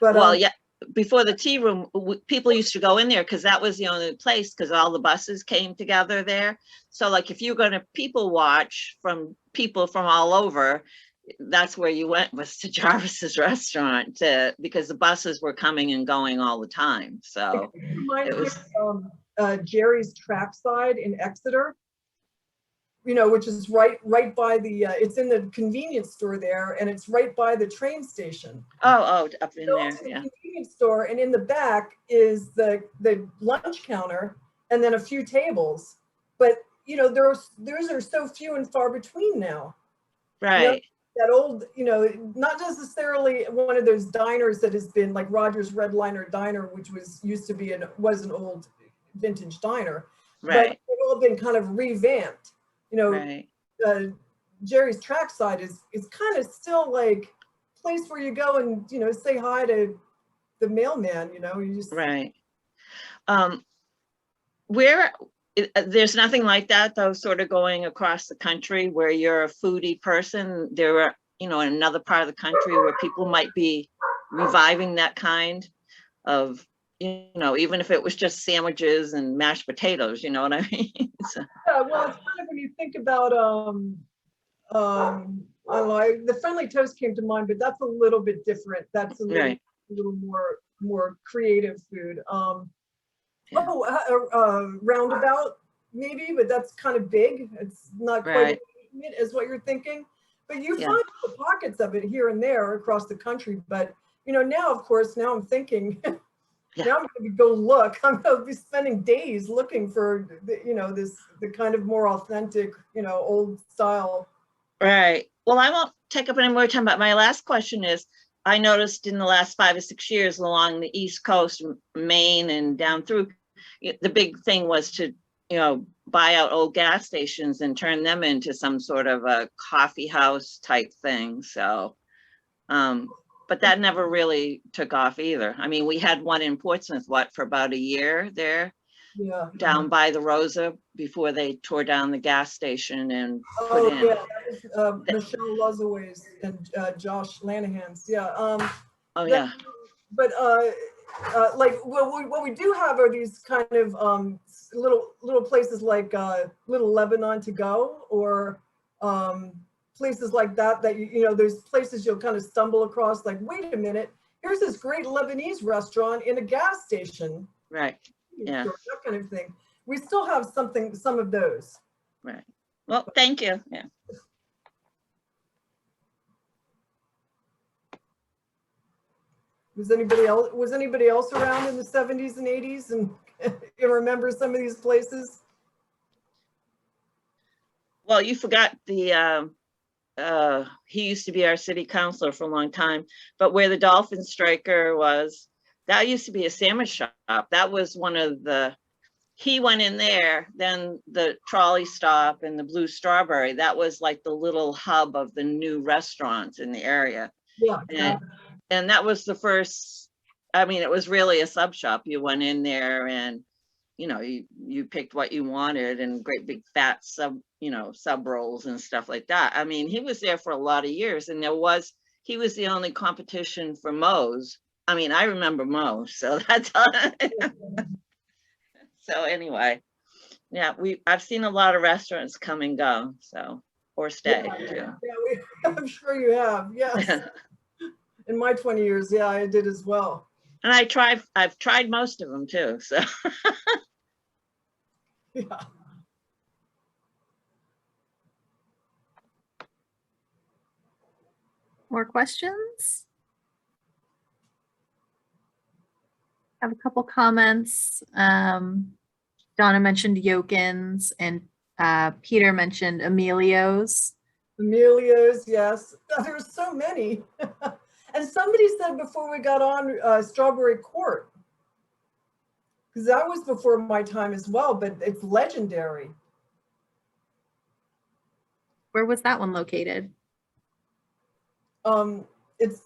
But well, yeah, before the tea room, people used to go in there because that was the only place, because all the buses came together there. So like if you're going to people watch from people from all over, that's where you went, was to Jarvis's restaurant, because the buses were coming and going all the time. So it was Jerry's Trackside in Exeter, you know, which is right by the it's in the convenience store there, and it's right by the train station. Oh, up in Go there, to the yeah. convenience store, and in the back is the lunch counter, and then a few tables. But you know, those are so few and far between now. Right. You know, that old, you know, not necessarily one of those diners that has been like Roger's Red Liner Diner, which used to be was an old vintage diner, right. But they've all been kind of revamped. You know, right. Jerry's Trackside is kind of still like place where you go and, you know, say hi to the mailman, you know, you just. Right. Where, there's nothing like that though, sort of going across the country where you're a foodie person. There are, you know, in another part of the country where people might be reviving that kind of, you know, even if it was just sandwiches and mashed potatoes, you know what I mean? So, Yeah, well, it's kind of when you think about, I don't know, the Friendly Toast came to mind, but that's a little bit different. That's a right. little more creative food. Yeah. Roundabout maybe, but that's kind of big. It's not quite Right. as what you're thinking. But you Yeah. find the pockets of it here and there across the country. But you know, now of course, now I'm thinking. Yeah. Now I'm going to go look. I'm going to be spending days looking for, you know, the kind of more authentic, you know, old style. Right. Well, I won't take up any more time, but my last question is, I noticed in the last 5 or 6 years along the East Coast, Maine and down through, the big thing was to, you know, buy out old gas stations and turn them into some sort of a coffee house type thing. So, but that never really took off either. I mean, we had one in Portsmouth, for about a year there, Yeah. down by the Rosa before they tore down the gas station and put Oh in. yeah, that was Michelle Lozaway's and Josh Lanahan's. Yeah. Oh yeah. But like what we do have are these kind of little places like Little Lebanon to Go, or places like that you know, there's places you'll kind of stumble across, like, wait a minute, here's this great Lebanese restaurant in a gas station. Right. Yeah. That kind of thing. We still have some of those. Right. Well, thank you. Yeah. Was anybody else around in the 70s and 80s and you remember some of these places? Well, you forgot the he used to be our city councilor for a long time, but where the Dolphin Striker was, that used to be a sandwich shop. That was one of the, he went in there, then the trolley stop and the Blue Strawbery, that was like the little hub of the new restaurants in the area. Yeah. And that was the first, I mean, it was really a sub shop. You went in there and, you know, you picked what you wanted, and great big fat sub rolls and stuff like that. I mean, he was there for a lot of years, and he was the only competition for Moe's. I mean, I remember Moe's, so that's all. So anyway, yeah, I've seen a lot of restaurants come and go, so, or stay too. Yeah, I'm sure you have. Yes. In my 20 years, yeah, I did as well. And I've tried most of them too, so. Yeah. More questions? I have a couple comments. Donna mentioned Yokin's, and Peter mentioned Emilios. Emilios, yes. There's so many. And somebody said before we got on Strawberry Court, because that was before my time as well, but it's legendary. Where was that one located? It's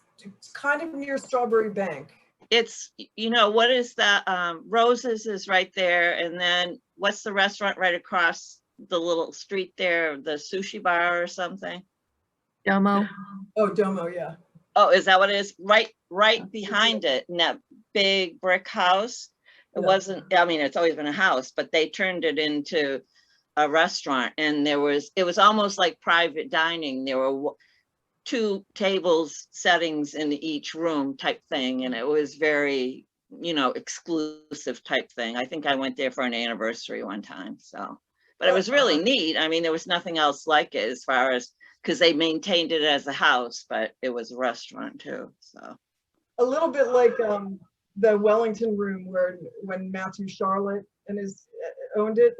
kind of near Strawberry Bank. It's, you know, what is that? Rosa's is right there. And then what's the restaurant right across the little street there? The sushi bar or something? Domo. Oh, Domo, yeah. Oh, is that what it is? Right behind it, in that big brick house. It Yeah. wasn't, I mean, it's always been a house, but they turned it into a restaurant, and it was almost like private dining. There were 2 tables settings in each room type thing, and it was very, you know, exclusive type thing. I think I went there for an anniversary one time, so, but it was really neat. I mean, there was nothing else like it as far as, because they maintained it as a house, but it was a restaurant too, so. A little bit like the Wellington Room, where when Matthew Charlotte and his owned it,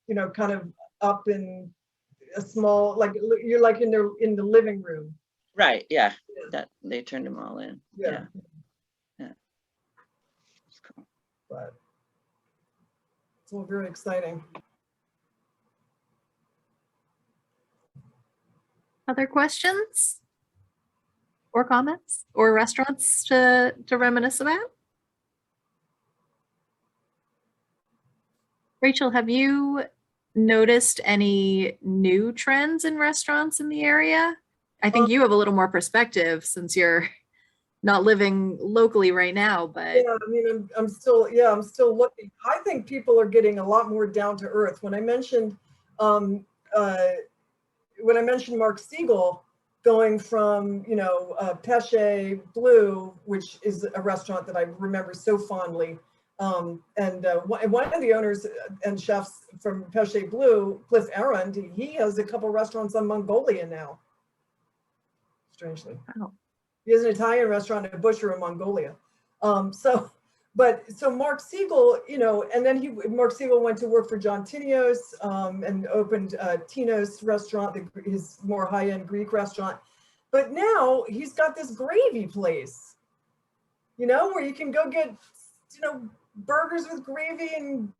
you know, kind of up in a small, like you're like in the living room. Right, yeah, that they turned them all in. Yeah. It's cool. But it's all very exciting. Other questions? or comments or restaurants to reminisce about? Rachel, have you noticed any new trends in restaurants in the area? I think you have a little more perspective since you're not living locally right now, but Yeah, I mean, I'm still looking. I think people are getting a lot more down to earth. When I mentioned Mark Siegel going from, Pesce Blue, which is a restaurant that I remember so fondly. And one of the owners and chefs from Pesce Blue, Cliff Arund, he has a couple restaurants on Mongolia now. Strangely. wow. He has an Italian restaurant in Bushehr in Mongolia. So Mark Siegel, and then Mark Siegel went to work for John Tinios and opened Tino's restaurant, his more high-end Greek restaurant. But now he's got this gravy place, where you can go get, burgers with gravy and,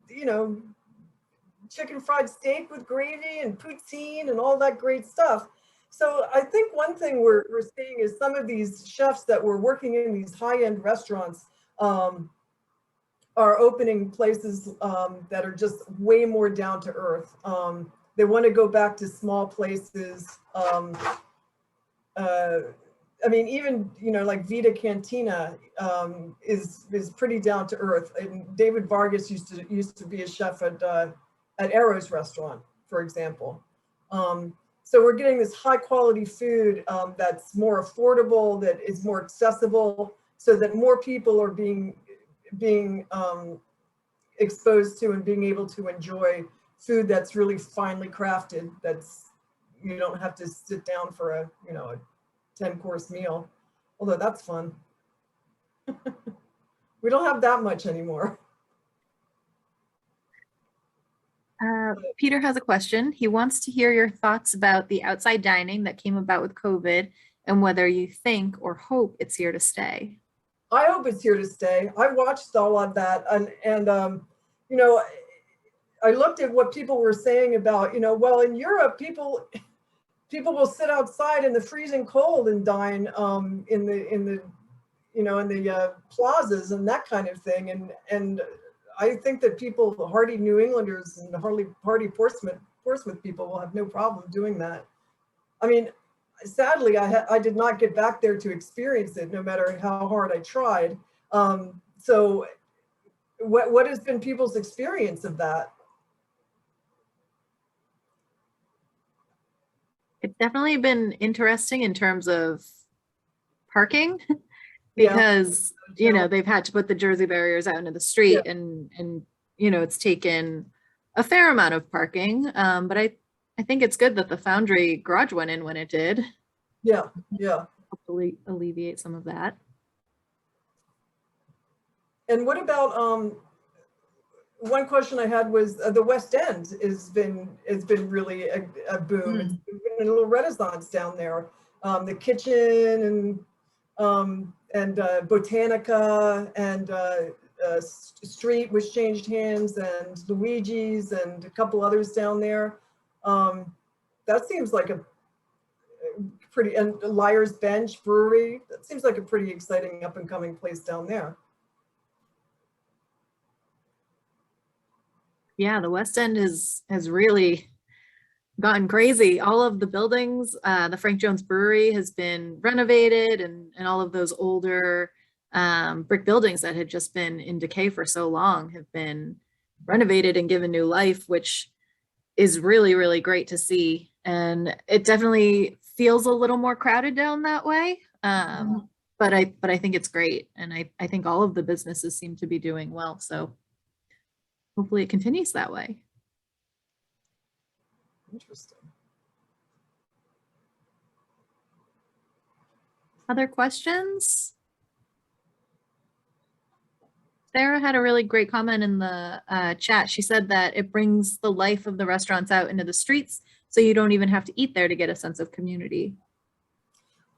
chicken fried steak with gravy and poutine and all that great stuff. So I think one thing we're seeing is some of these chefs that were working in these high-end restaurants are opening places that are just way more down to earth. They want to go back to small places. I mean, even, like Vita Cantina is pretty down to earth. And David Vargas used to be a chef at Arrow's restaurant, for example. So we're getting this high quality food that's more affordable, that is more accessible, so that more people are being exposed to and being able to enjoy food that's really finely crafted. That's, you don't have to sit down for a 10-course meal, although that's fun. We don't have that much anymore. Peter has a question. He wants to hear your thoughts about the outside dining that came about with COVID and whether you think or hope it's here to stay. I hope it's here to stay. I watched all of that, and I looked at what people were saying about, well, in Europe, people will sit outside in the freezing cold and dine in the plazas and that kind of thing, and I think that hardy New Englanders and hardy Portsmouth people will have no problem doing that. I mean, sadly, I did not get back there to experience it, no matter how hard I tried. So what has been people's experience of that? It's definitely been interesting in terms of parking because, they've had to put the Jersey barriers out into the street and it's taken a fair amount of parking. But I think it's good that the Foundry garage went in when it did. Yeah. Hopefully alleviate some of that. And what about, one question I had was the West End has been really a boom. It's been a little renaissance down there. The kitchen and Botanica and Street, which changed hands, and Luigi's and a couple others down there. That seems like a pretty, and Liar's Bench Brewery, that seems like a pretty exciting up and coming place down there. Yeah, the West End has really gotten crazy. All of the buildings, the Frank Jones Brewery has been renovated, and all of those older brick buildings that had just been in decay for so long have been renovated and given new life, which is really, really great to see. And it definitely feels a little more crowded down that way. But I think it's great. And I think all of the businesses seem to be doing well. So hopefully it continues that way. Interesting. Other questions? Sarah had a really great comment in the chat. She said that it brings the life of the restaurants out into the streets, so you don't even have to eat there to get a sense of community.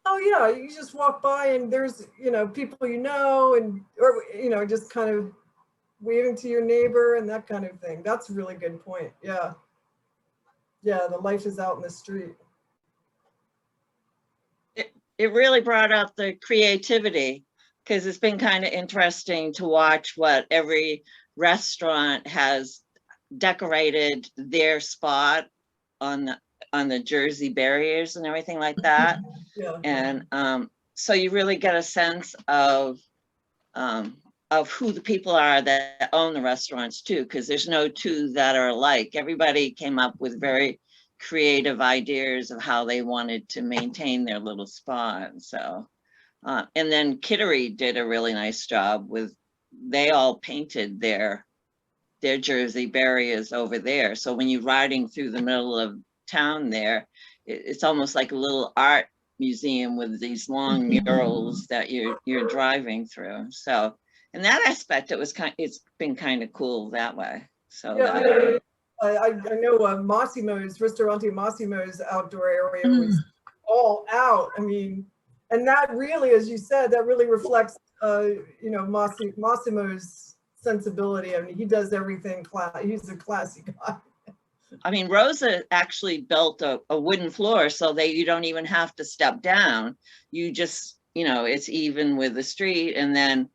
Oh yeah, you just walk by and there's, people and, or, just kind of waving to your neighbor and that kind of thing. That's a really good point. Yeah. Yeah, the life is out in the street. it really brought out the creativity, because it's been kind of interesting to watch what every restaurant has decorated their spot on the Jersey barriers and everything like that. Yeah. And so you really get a sense of who the people are that own the restaurants too, because there's no two that are alike. Everybody came up with very creative ideas of how they wanted to maintain their little spot. So, and then Kittery did a really nice job with, they all painted their Jersey barriers over there. So when you're riding through the middle of town there, it's almost like a little art museum with these long murals that you're driving through. So in that aspect, it's been kind of cool that way. So yeah, I know Massimo's, Ristorante Massimo's outdoor area was all out. I mean, and that really, as you said, that really reflects, you know, Massimo's sensibility. I mean, he does everything he's a classy guy. I mean, Rosa actually built a wooden floor so that you don't even have to step down. You just, you know, it's even with the street, and then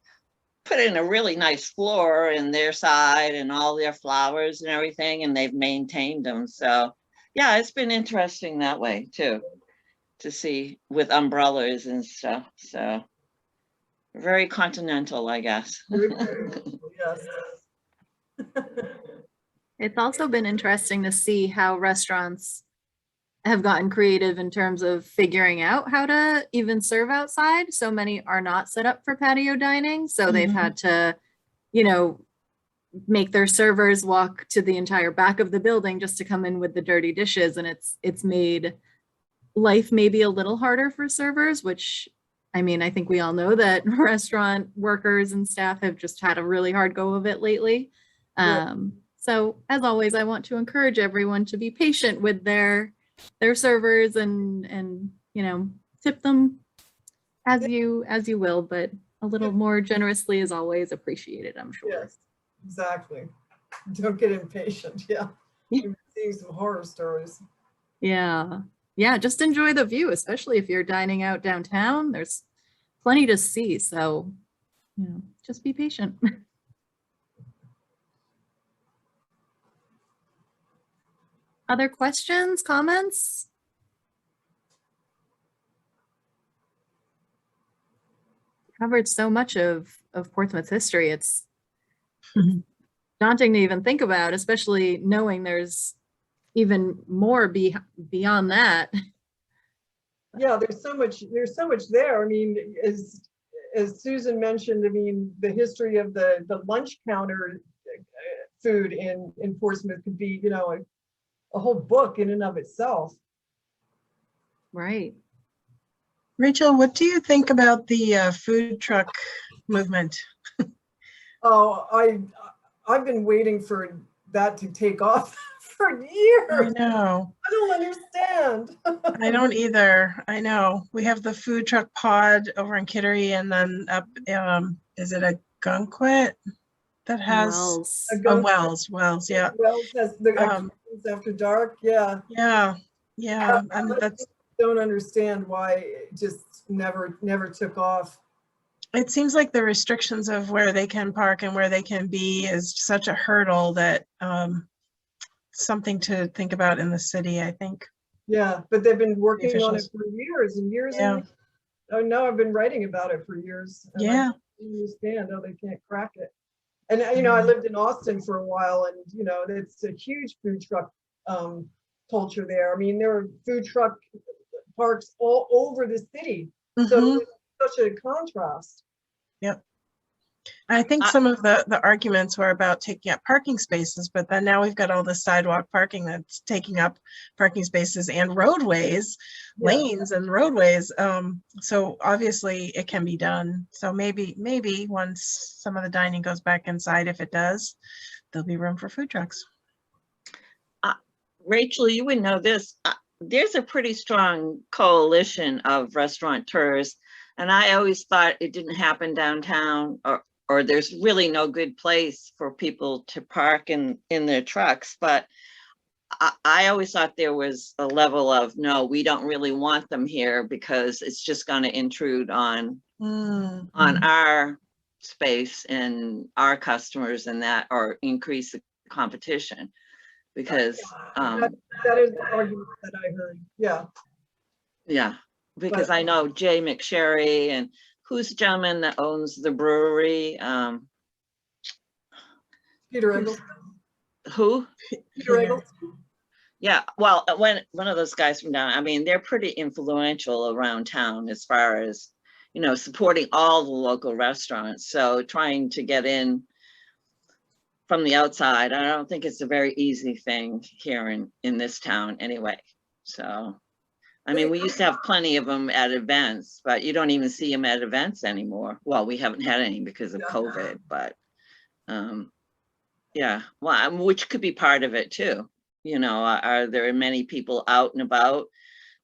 put in a really nice floor in their side and all their flowers and everything, and they've maintained them. So yeah, it's been interesting that way too, to see with umbrellas and stuff. So very continental, I guess. Yes. It's also been interesting to see how restaurants have gotten creative in terms of figuring out how to even serve outside. So many are not set up for patio dining. So they've had to, you know, make their servers walk to the entire back of the building just to come in with the dirty dishes. And it's made life maybe a little harder for servers, which, I mean, I think we all know that restaurant workers and staff have just had a really hard go of it lately. So as always, I want to encourage everyone to be patient with their servers and you know, tip them as you will, but a little more generously is always appreciated, I'm sure. Yes, exactly. Don't get impatient. Yeah. We're seeing some horror stories. Yeah. Yeah, just enjoy the view, especially if you're dining out downtown. There's plenty to see, so you know, just be patient. Other questions, comments? Covered so much of Portsmouth's history. It's daunting to even think about, especially knowing there's even more beyond that. Yeah, there's so much there. I mean, as Susan mentioned, I mean, the history of the lunch counter food in Portsmouth could be, you know, a whole book in and of itself. Right. Rachel, what do you think about the food truck movement? Oh, I've been waiting for that to take off for years. I know. I don't understand. I don't either. I know. We have the food truck pod over in Kittery, and then up, is it a Gunquit that has Wells. Wells, yeah. Wells has the after dark, yeah. Yeah. And I that's, don't understand why it just never took off. it seems like the restrictions of where they can park and where they can be is such a hurdle that something to think about in the city, I think. Yeah, but they've been working on it for years and years. Yeah. Oh no, I've been writing about it for years. And Yeah. I don't understand how they can't crack it. And you know, I lived in Austin for a while, and you know, it's a huge food truck culture there. I mean, there are food truck parks all over the city. So it's such a contrast. Yep. I think some of the arguments were about taking up parking spaces, but then now we've got all the sidewalk parking that's taking up parking spaces and roadways, lanes and roadways. So obviously it can be done. So maybe once some of the dining goes back inside, if it does, there'll be room for food trucks. Rachel, you would know this. There's a pretty strong coalition of restaurateurs, and I always thought it didn't happen downtown, or there's really no good place for people to park in their trucks. But I always thought there was a level of, no, we don't really want them here because it's just going to intrude on our space and our customers and that, or increase the competition because that is the argument that I heard. Yeah. yeah, because I know Jay McSherry and who's the gentleman that owns the brewery? Peter Eggleston. Who? Peter Eggleston. Yeah, well, one of those guys from down, I mean, they're pretty influential around town as far as, you know, supporting all the local restaurants. So trying to get in from the outside, I don't think it's a very easy thing here in this town anyway. So, I mean, we used to have plenty of them at events, but you don't even see them at events anymore. Well, we haven't had any because of COVID, but yeah, well, which could be part of it too. You know, are there many people out and about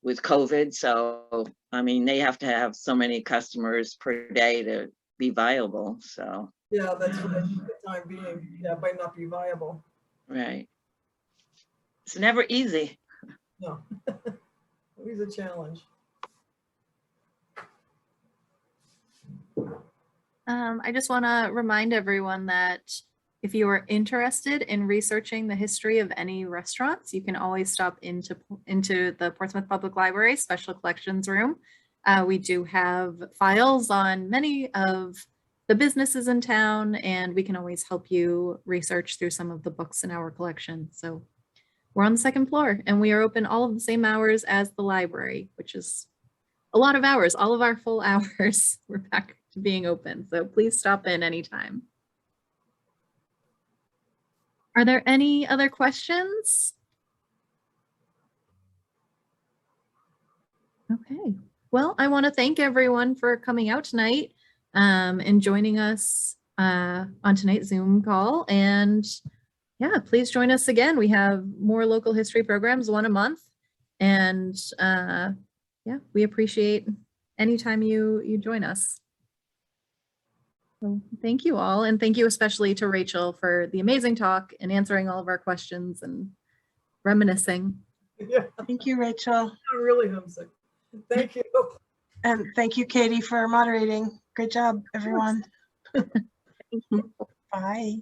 with COVID? So, I mean, they have to have so many customers per day to be viable. So, yeah, that's right. For the time being, yeah, it might not be viable. Right. It's never easy. No, always a challenge. I just want to remind everyone that if you are interested in researching the history of any restaurants, you can always stop into the Portsmouth Public Library Special Collections Room. We do have files on many of the businesses in town, and we can always help you research through some of the books in our collection. So we're on the second floor, and we are open all of the same hours as the library, which is a lot of hours, all of our full hours. We're back to being open, so please stop in anytime. Are there any other questions? Okay, well, I want to thank everyone for coming out tonight and joining us on tonight's Zoom call. And yeah, please join us again. We have more local history programs, one a month. And yeah, we appreciate anytime you join us. So thank you all. And thank you especially to Rachel for the amazing talk and answering all of our questions and reminiscing. Yeah, Thank you, Rachel. I'm really homesick. Thank you. And thank you, Katie, for moderating. Great job, everyone. Bye.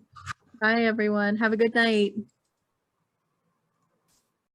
Bye, everyone. Have a good night.